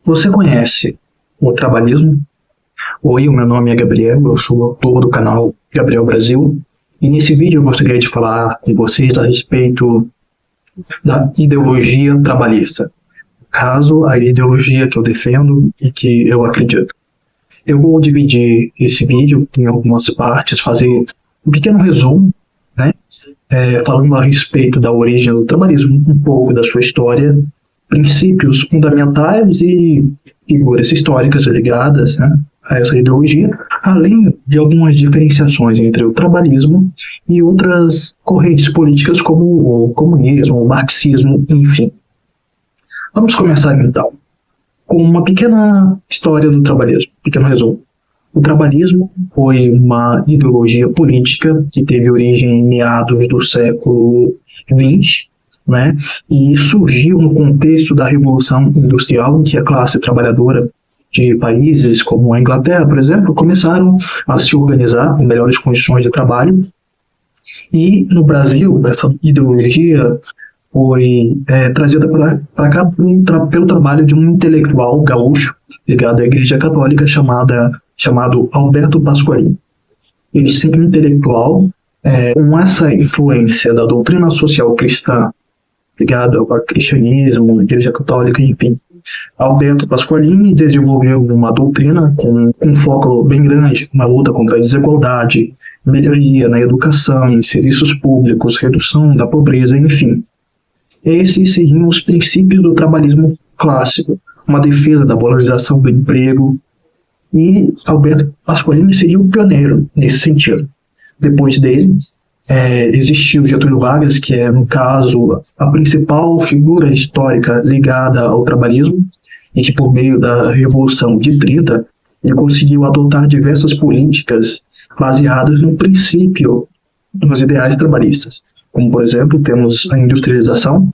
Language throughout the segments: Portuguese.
Você conhece o trabalhismo? Oi, o meu nome é Gabriel, eu sou o autor do canal Gabriel Brasil, e nesse vídeo eu gostaria de falar com vocês a respeito da ideologia trabalhista. No caso, a ideologia que eu defendo e que eu acredito. Eu vou dividir esse vídeo em algumas partes, fazer um pequeno resumo, né, falando a respeito da origem do trabalhismo, um pouco da sua história, princípios fundamentais e figuras históricas ligadas, né, a essa ideologia, além de algumas diferenciações entre o trabalhismo e outras correntes políticas como o comunismo, o marxismo, enfim. Vamos começar então com uma pequena história do trabalhismo, pequeno resumo. O trabalhismo foi uma ideologia política que teve origem em meados do século XX, né, e surgiu no contexto da Revolução Industrial, em que a classe trabalhadora de países como a Inglaterra, por exemplo, começaram a se organizar com melhores condições de trabalho. E no Brasil, essa ideologia foi trazida para cá pelo trabalho de um intelectual gaúcho ligado à Igreja Católica chamado Alberto Pasqualini. Ele sempre intelectual, com essa influência da doutrina social cristã ligada ao cristianismo, à Igreja Católica, enfim. Alberto Pasqualini desenvolveu uma doutrina com um foco bem grande na luta contra a desigualdade, melhoria na educação, em serviços públicos, redução da pobreza, enfim. Esses seriam os princípios do trabalhismo clássico, uma defesa da valorização do emprego, e Alberto Pasqualini seria o pioneiro nesse sentido. Depois dele, existiu Getúlio Vargas, que é, no caso, a principal figura histórica ligada ao trabalhismo, e que, por meio da Revolução de 30, ele conseguiu adotar diversas políticas baseadas no princípio dos ideais trabalhistas. Como, por exemplo, temos a industrialização.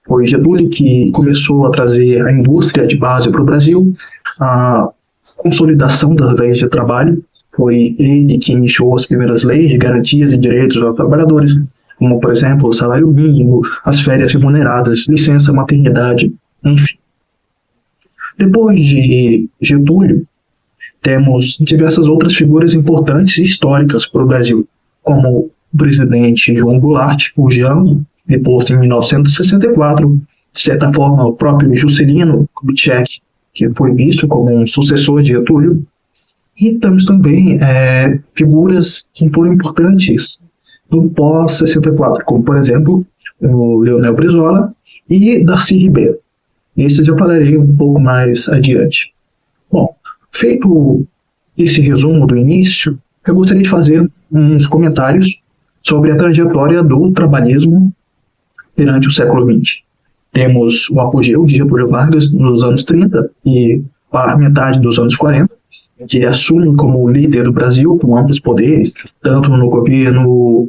Foi Getúlio que começou a trazer a indústria de base para o Brasil, a consolidação das leis de trabalho. Foi ele que iniciou as primeiras leis de garantias e direitos aos trabalhadores, como, por exemplo, o salário mínimo, as férias remuneradas, licença maternidade, enfim. Depois de Getúlio, temos diversas outras figuras importantes e históricas para o Brasil, como o presidente João Goulart, o Jean, deposto em 1964, de certa forma, o próprio Juscelino Kubitschek, que foi visto como um sucessor de Getúlio. E temos também figuras que foram importantes no pós-64, como, por exemplo, o Leonel Brizola e Darcy Ribeiro. Esses eu falarei um pouco mais adiante. Bom, feito esse resumo do início, eu gostaria de fazer uns comentários sobre a trajetória do trabalhismo durante o século XX. Temos o apogeu de Getúlio Vargas nos anos 30 e a metade dos anos 40, que ele assume como líder do Brasil, com amplos poderes, tanto no governo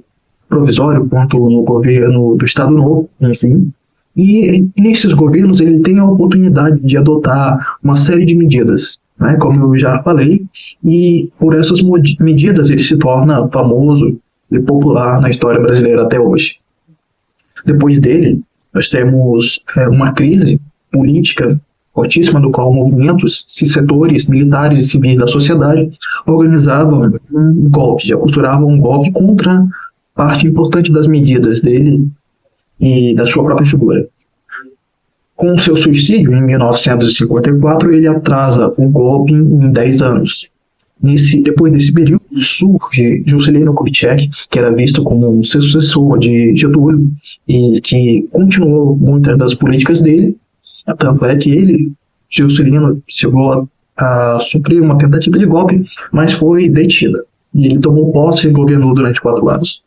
provisório quanto no governo do Estado Novo, enfim. E nesses governos ele tem a oportunidade de adotar uma série de medidas, né, como eu já falei, e por essas medidas ele se torna famoso e popular na história brasileira até hoje. Depois dele, nós temos uma crise política fortíssima, do qual movimentos e setores militares e civis da sociedade organizavam um golpe, já costuravam um golpe contra parte importante das medidas dele e da sua própria figura. Com o seu suicídio, em 1954, ele atrasa o golpe em 10 anos. Depois desse período, surge Juscelino Kubitschek, que era visto como um sucessor de Getúlio e que continuou muitas das políticas dele. Tanto é que ele, Juscelino, chegou a sofrer uma tentativa de golpe, mas foi detida. E ele tomou posse e governou durante 4 anos.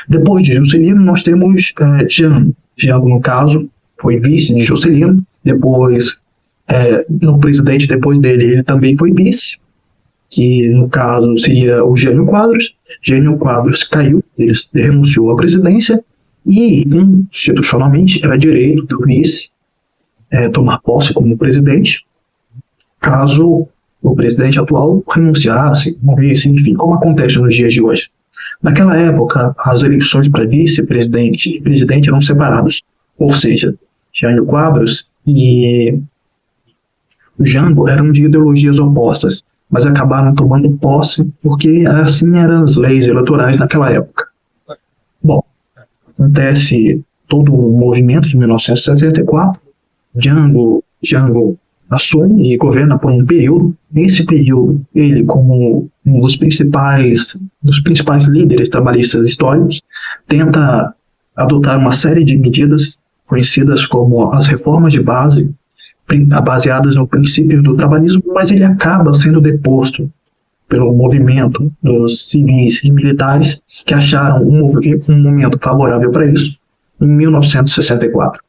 Depois de Juscelino, nós temos Jean. Jean, no caso, foi vice de Juscelino. Depois, no presidente depois dele, ele também foi vice, que no caso seria o Jânio Quadros. Jânio Quadros caiu, ele renunciou à presidência e, institucionalmente, era direito do vice tomar posse como presidente, caso o presidente atual renunciasse, morresse, enfim, como acontece nos dias de hoje. Naquela época, as eleições para vice-presidente e presidente eram separadas, ou seja, Jânio Quadros e Jango eram de ideologias opostas, mas acabaram tomando posse porque assim eram as leis eleitorais naquela época. Bom, acontece todo o movimento de 1964, Jango assume e governa por um período. Nesse período, ele, como um dos principais líderes trabalhistas históricos, tenta adotar uma série de medidas conhecidas como as reformas de base, baseadas no princípio do trabalhismo, mas ele acaba sendo deposto pelo movimento dos civis e militares que acharam um momento favorável para isso em 1964.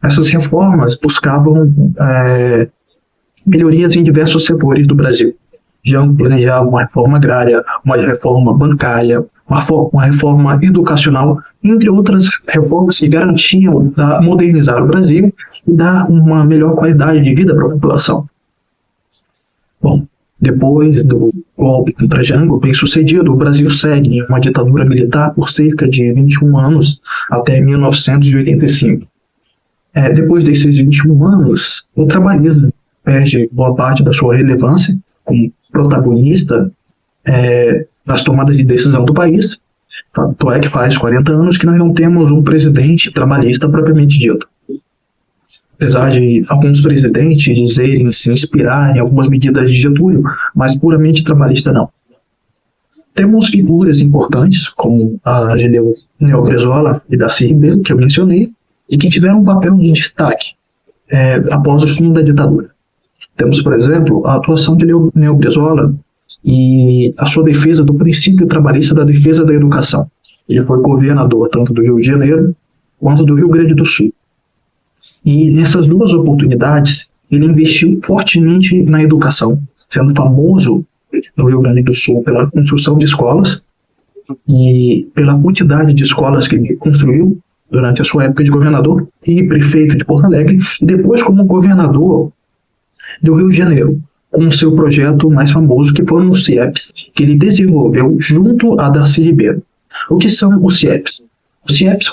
Essas reformas buscavam melhorias em diversos setores do Brasil. Jango planejava uma reforma agrária, uma reforma bancária, uma reforma educacional, entre outras reformas que garantiam modernizar o Brasil e dar uma melhor qualidade de vida para a população. Bom, depois do golpe contra Jango, bem sucedido, o Brasil segue em uma ditadura militar por cerca de 21 anos, até 1985. Depois desses 21 anos, o trabalhismo perde boa parte da sua relevância como protagonista nas tomadas de decisão do país. Tanto é que faz 40 anos que nós não temos um presidente trabalhista propriamente dito. Apesar de alguns presidentes dizerem se inspirar em algumas medidas de Getúlio, mas puramente trabalhista não. Temos figuras importantes, como a Genel Brizola e Darcy Ribeiro, que eu mencionei, e que tiveram um papel de destaque após o fim da ditadura. Temos, por exemplo, a atuação de Genel Brizola e a sua defesa do princípio trabalhista da defesa da educação. Ele foi governador tanto do Rio de Janeiro quanto do Rio Grande do Sul. E nessas duas oportunidades, ele investiu fortemente na educação, sendo famoso no Rio Grande do Sul pela construção de escolas e pela quantidade de escolas que ele construiu durante a sua época de governador e prefeito de Porto Alegre, e depois como governador do Rio de Janeiro, com o seu projeto mais famoso, que foram os CIEPs, que ele desenvolveu junto a Darcy Ribeiro. O que são os CIEPs? Os CIEPs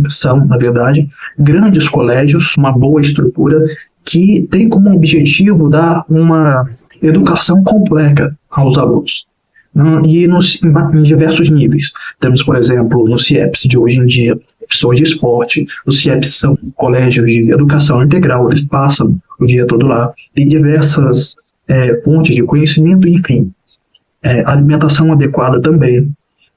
são, na verdade, grandes colégios, uma boa estrutura, que tem como objetivo dar uma educação completa aos alunos. E em diversos níveis. Temos, por exemplo, nos CIEPs de hoje em dia, professores de esporte. Os CIEPs são colégios de educação integral, eles passam o dia todo lá. Tem diversas fontes de conhecimento, enfim. Alimentação adequada também.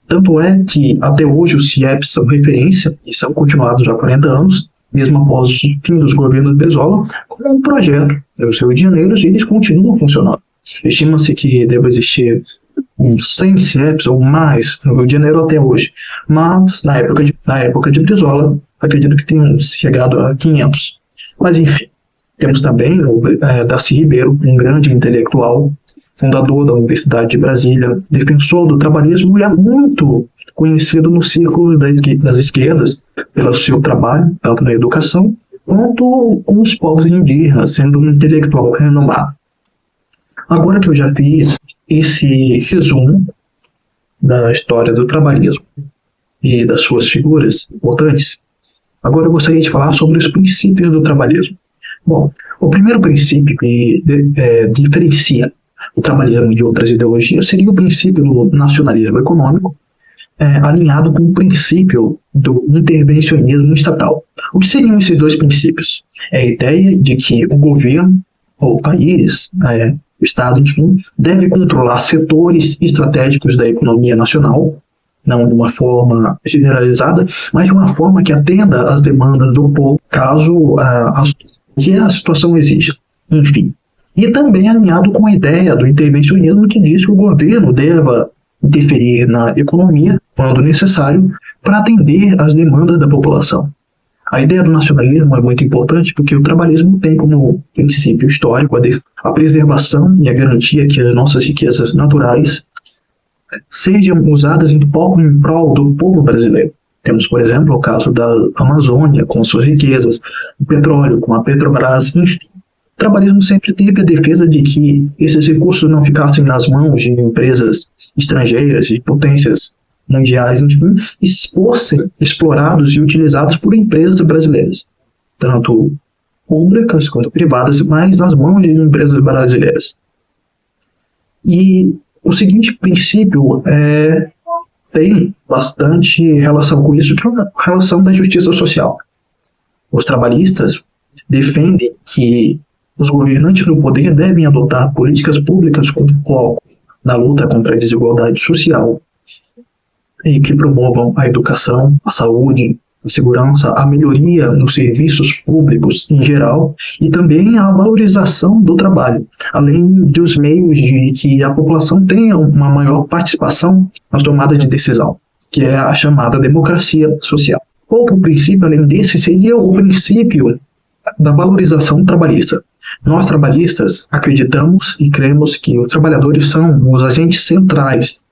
Tanto é que, até hoje, os CIEPs são referência e são continuados há 40 anos, mesmo após o fim dos governos de Brizola, como um projeto dos Rio de Janeiro, e eles continuam funcionando. Estima-se que deve existir uns 100 CIEPs ou mais no Rio de Janeiro até hoje, mas na época de Brizola, acredito que tenham chegado a 500. Mas enfim, temos também o Darcy Ribeiro, um grande intelectual, fundador da Universidade de Brasília, defensor do trabalhismo e é muito conhecido no círculo das esquerdas pelo seu trabalho, tanto na educação quanto com os povos indígenas, sendo um intelectual renomado. Agora que eu já fiz esse resumo da história do trabalhismo e das suas figuras importantes, agora eu gostaria de falar sobre os princípios do trabalhismo. Bom, o primeiro princípio que diferencia o trabalhismo de outras ideologias seria o princípio do nacionalismo econômico, alinhado com o princípio do intervencionismo estatal. O que seriam esses dois princípios? É a ideia de que o governo, ou o país, o Estado, enfim, deve controlar setores estratégicos da economia nacional, não de uma forma generalizada, mas de uma forma que atenda às demandas do povo, caso a situação exija. Enfim. E também alinhado com a ideia do intervencionismo que diz que o governo deva interferir na economia, quando necessário, para atender às demandas da população. A ideia do nacionalismo é muito importante porque o trabalhismo tem como princípio histórico a preservação e a garantia que as nossas riquezas naturais sejam usadas em prol do povo brasileiro. Temos, por exemplo, o caso da Amazônia, com suas riquezas, o petróleo, com a Petrobras, enfim. O trabalhismo sempre teve a defesa de que esses recursos não ficassem nas mãos de empresas estrangeiras, de potências mundiais, enfim, e fossem explorados e utilizados por empresas brasileiras, tanto públicas quanto privadas, mas nas mãos de empresas brasileiras. E o seguinte princípio tem bastante relação com isso, que é a relação da justiça social. Os trabalhistas defendem que os governantes do poder devem adotar políticas públicas com foco na luta contra a desigualdade social e que promovam a educação, a saúde, a segurança, a melhoria nos serviços públicos em geral e também a valorização do trabalho, além dos meios de que a população tenha uma maior participação nas tomadas de decisão, que é a chamada democracia social. Outro princípio, além desse, seria o princípio da valorização trabalhista. Nós, trabalhistas, acreditamos e cremos que os trabalhadores são os agentes centrais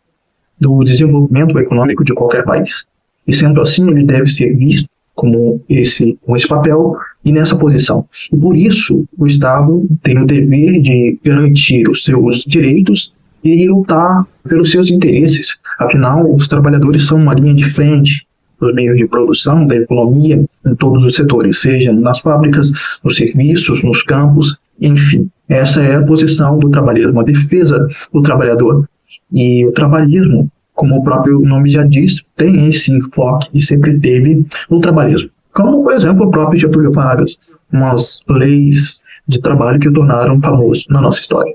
do desenvolvimento econômico de qualquer país. E sendo assim, ele deve ser visto com esse papel e nessa posição. E por isso, o Estado tem o dever de garantir os seus direitos e lutar pelos seus interesses. Afinal, os trabalhadores são uma linha de frente dos meios de produção, da economia, em todos os setores, seja nas fábricas, nos serviços, nos campos, enfim. Essa é a posição do trabalhismo, a defesa do trabalhador. E o trabalhismo, como o próprio nome já diz, tem esse enfoque e sempre teve no trabalhismo. Como, por exemplo, o próprio Getúlio Vargas, umas leis de trabalho que o tornaram famoso na nossa história.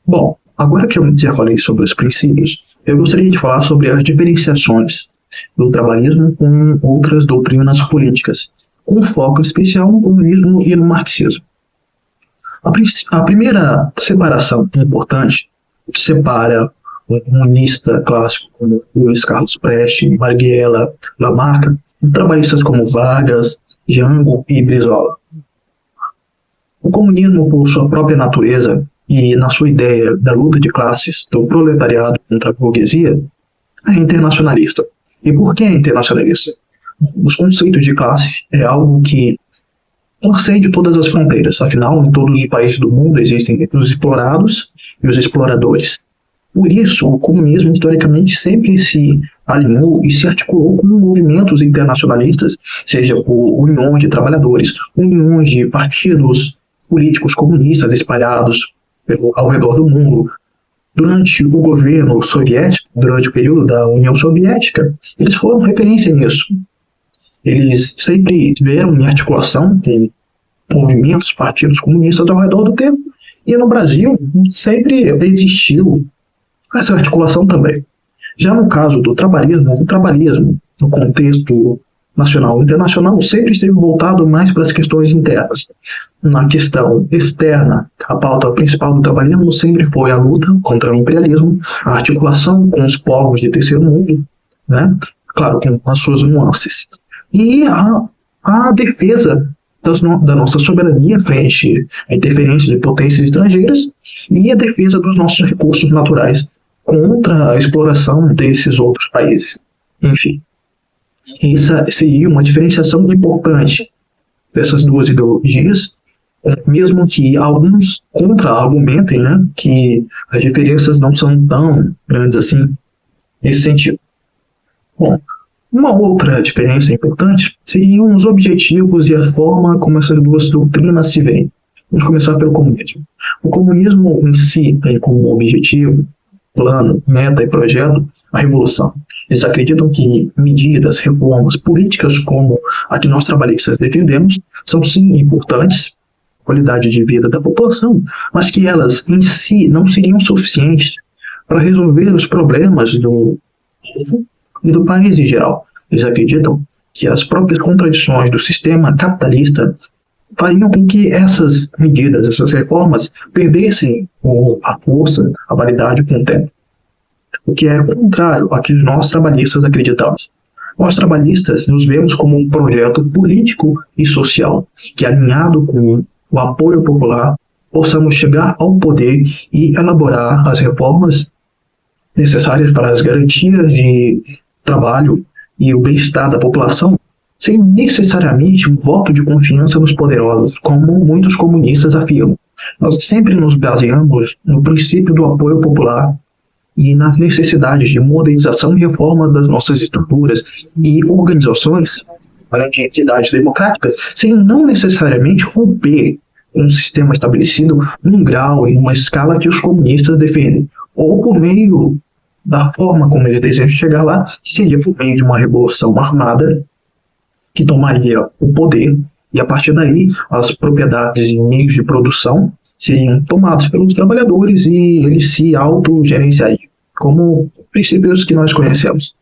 Bom, agora que eu já falei sobre os princípios, eu gostaria de falar sobre as diferenciações do trabalhismo com outras doutrinas políticas, com foco especial no comunismo e no marxismo. A primeira separação importante, que separa o comunista clássico como Luiz Carlos Prestes, Marighella, Lamarck, e trabalhistas como Vargas, Jango e Brizola. O comunismo, por sua própria natureza e na sua ideia da luta de classes do proletariado contra a burguesia, é internacionalista. E por que é internacionalista? Os conceitos de classe é algo que transcende todas as fronteiras. Afinal, em todos os países do mundo existem os explorados e os exploradores. Por isso, o comunismo historicamente sempre se alinhou e se articulou com movimentos internacionalistas, seja por uniões de trabalhadores, uniões de partidos políticos comunistas espalhados ao redor do mundo. Durante o governo soviético, durante o período da União Soviética, eles foram referência nisso. Eles sempre tiveram em articulação com movimentos, partidos comunistas ao redor do tempo. E no Brasil sempre existiu essa articulação também. Já no caso do trabalhismo, o trabalhismo, no contexto nacional e internacional, sempre esteve voltado mais para as questões internas. Na questão externa, a pauta principal do trabalhismo sempre foi a luta contra o imperialismo, a articulação com os povos de terceiro mundo, né? Claro, com as suas nuances, e a defesa da nossa soberania frente à interferência de potências estrangeiras e a defesa dos nossos recursos naturais contra a exploração desses outros países. Enfim, essa seria uma diferenciação importante dessas duas ideologias, mesmo que alguns contra-argumentem, né, que as diferenças não são tão grandes assim nesse sentido. Bom, uma outra diferença importante seriam os objetivos e a forma como essas duas doutrinas se veem. Vamos começar pelo comunismo. O comunismo em si tem como objetivo, plano, meta e projeto a revolução. Eles acreditam que medidas, reformas, políticas como a que nós trabalhistas defendemos são sim importantes, qualidade de vida da população, mas que elas em si não seriam suficientes para resolver os problemas do povo e do país em geral. Eles acreditam que as próprias contradições do sistema capitalista fariam com que essas medidas, essas reformas, perdessem a força, a validade com o tempo. O que é contrário ao que nós trabalhistas acreditamos. Nós trabalhistas nos vemos como um projeto político e social que, alinhado com o apoio popular, possamos chegar ao poder e elaborar as reformas necessárias para as garantias de trabalho e o bem-estar da população, sem necessariamente um voto de confiança nos poderosos, como muitos comunistas afirmam. Nós sempre nos baseamos no princípio do apoio popular e nas necessidades de modernização e reforma das nossas estruturas e organizações além de entidades democráticas, sem não necessariamente romper um sistema estabelecido num grau e numa escala que os comunistas defendem, ou por meio da forma como eles desejam chegar lá, que seria por meio de uma revolução armada que tomaria o poder, e a partir daí as propriedades e meios de produção seriam tomados pelos trabalhadores e eles se autogerenciariam, como princípios que nós conhecemos.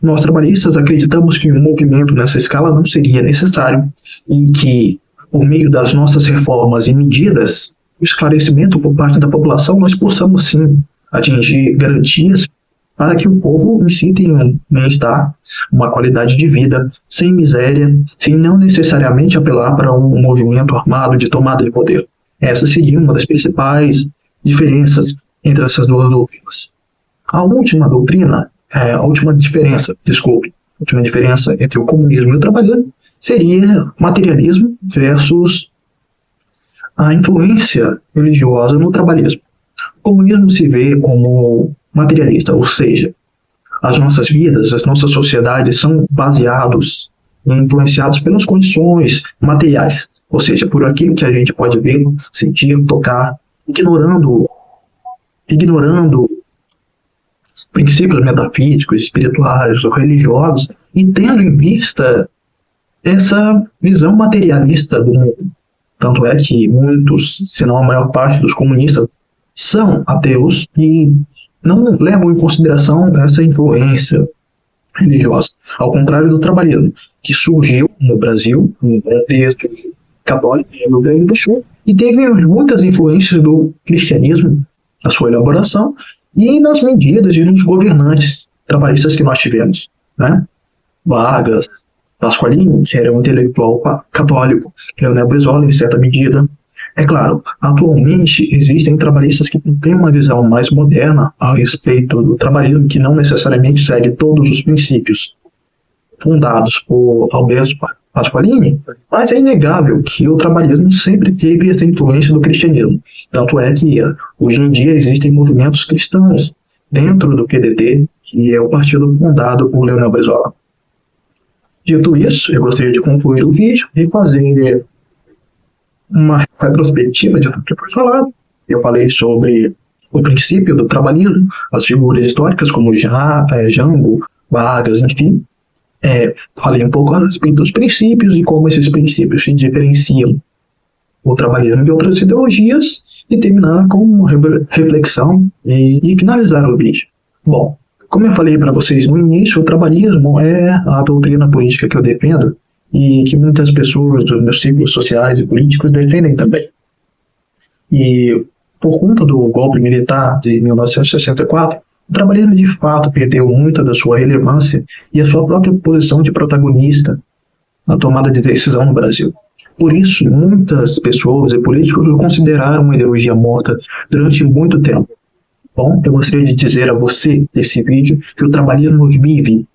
Nós trabalhistas acreditamos que um movimento nessa escala não seria necessário e que, por meio das nossas reformas e medidas, o esclarecimento por parte da população, nós possamos sim atingir garantias para que o povo em si tenha um bem-estar, uma qualidade de vida, sem miséria, sem não necessariamente apelar para um movimento armado de tomada de poder. Essa seria uma das principais diferenças entre essas duas doutrinas. A última diferença entre o comunismo e o trabalhismo seria materialismo versus a influência religiosa no trabalhismo. O comunismo se vê como materialista, ou seja, as nossas vidas, as nossas sociedades são baseados e influenciados pelas condições materiais, ou seja, por aquilo que a gente pode ver, sentir, tocar, ignorando princípios metafísicos, espirituais ou religiosos, e tendo em vista essa visão materialista do mundo. Tanto é que muitos, se não a maior parte dos comunistas, são ateus e não levam em consideração essa influência religiosa. Ao contrário do trabalhismo, que surgiu no Brasil, no contexto católico no Grande do Sul, e teve muitas influências do cristianismo na sua elaboração e nas medidas e nos governantes trabalhistas que nós tivemos, né? Vargas, Pasqualini, que era um intelectual católico, Leonel Brizola, em certa medida. É claro, atualmente existem trabalhistas que têm uma visão mais moderna a respeito do trabalhismo, que não necessariamente segue todos os princípios fundados por Alberto Pasqualini, mas é inegável que o trabalhismo sempre teve essa influência do cristianismo. Tanto é que hoje em dia existem movimentos cristãos dentro do PDT, que é o partido fundado por Leonel Brizola. Dito isso, eu gostaria de concluir o vídeo e fazer uma retrospectiva de tudo que foi falado. Eu falei sobre o princípio do trabalhismo, as figuras históricas como Jango, Vargas, enfim. Falei um pouco a respeito dos princípios e como esses princípios se diferenciam o trabalhismo de outras ideologias, e terminar com uma reflexão e finalizar o vídeo. Bom, como eu falei para vocês no início, o trabalhismo é a doutrina política que eu defendo e que muitas pessoas dos meus círculos sociais e políticos defendem também. E por conta do golpe militar de 1964, o trabalhismo de fato perdeu muita da sua relevância e a sua própria posição de protagonista na tomada de decisão no Brasil. Por isso, muitas pessoas e políticos o consideraram uma ideologia morta durante muito tempo. Bom, eu gostaria de dizer a você, nesse vídeo, que o trabalhismo vive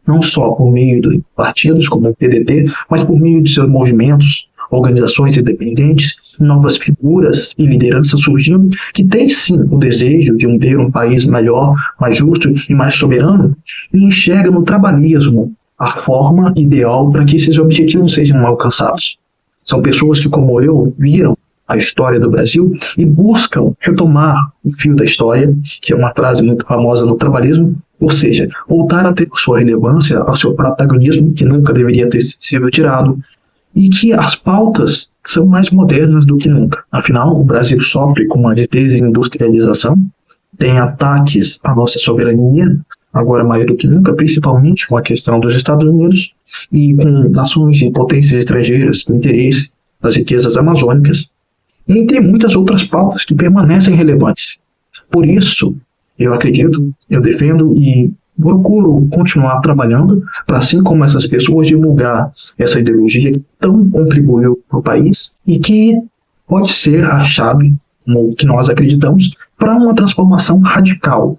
não só por meio de partidos como o PDT, mas por meio de seus movimentos, organizações independentes, novas figuras e lideranças surgindo, que têm sim o desejo de ter um país melhor, mais justo e mais soberano, e enxerga no trabalhismo a forma ideal para que esses objetivos sejam alcançados. São pessoas que, como eu, viram a história do Brasil e buscam retomar o fio da história, que é uma frase muito famosa no trabalhismo, ou seja, voltar a ter sua relevância, ao seu protagonismo, que nunca deveria ter sido tirado, e que as pautas são mais modernas do que nunca. Afinal, o Brasil sofre com uma desindustrialização, tem ataques à nossa soberania, agora mais do que nunca, principalmente com a questão dos Estados Unidos, e com nações e potências estrangeiras com interesse nas riquezas amazônicas, entre muitas outras pautas que permanecem relevantes. Por isso, eu acredito, eu defendo e procuro continuar trabalhando para, assim como essas pessoas, divulgar essa ideologia que tão contribuiu para o país e que pode ser a chave, no que nós acreditamos, para uma transformação radical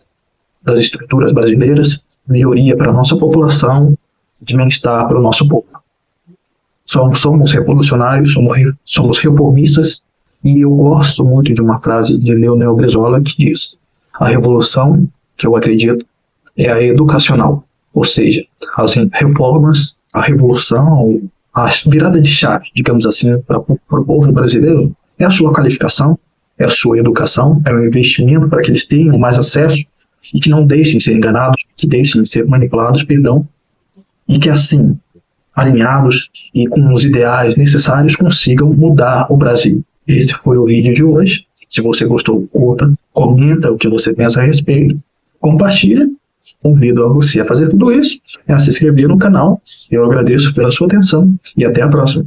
das estruturas brasileiras, melhoria para a nossa população, de bem-estar para o nosso povo. Somos revolucionários, somos reformistas, e eu gosto muito de uma frase de Leonel Brizola que diz: a revolução, que eu acredito, é a educacional, ou seja, as reformas a revolução, a virada de chave, digamos assim, para o povo brasileiro é a sua qualificação, é a sua educação, é o investimento para que eles tenham mais acesso e que não deixem de ser enganados, que deixem de ser manipulados, perdão, e que assim, alinhados e com os ideais necessários, consigam mudar o Brasil. Esse foi o vídeo de hoje. Se você gostou, curta, comenta o que você pensa a respeito, compartilha. Convido a você a fazer tudo isso, a se inscrever no canal. Eu agradeço pela sua atenção e até a próxima.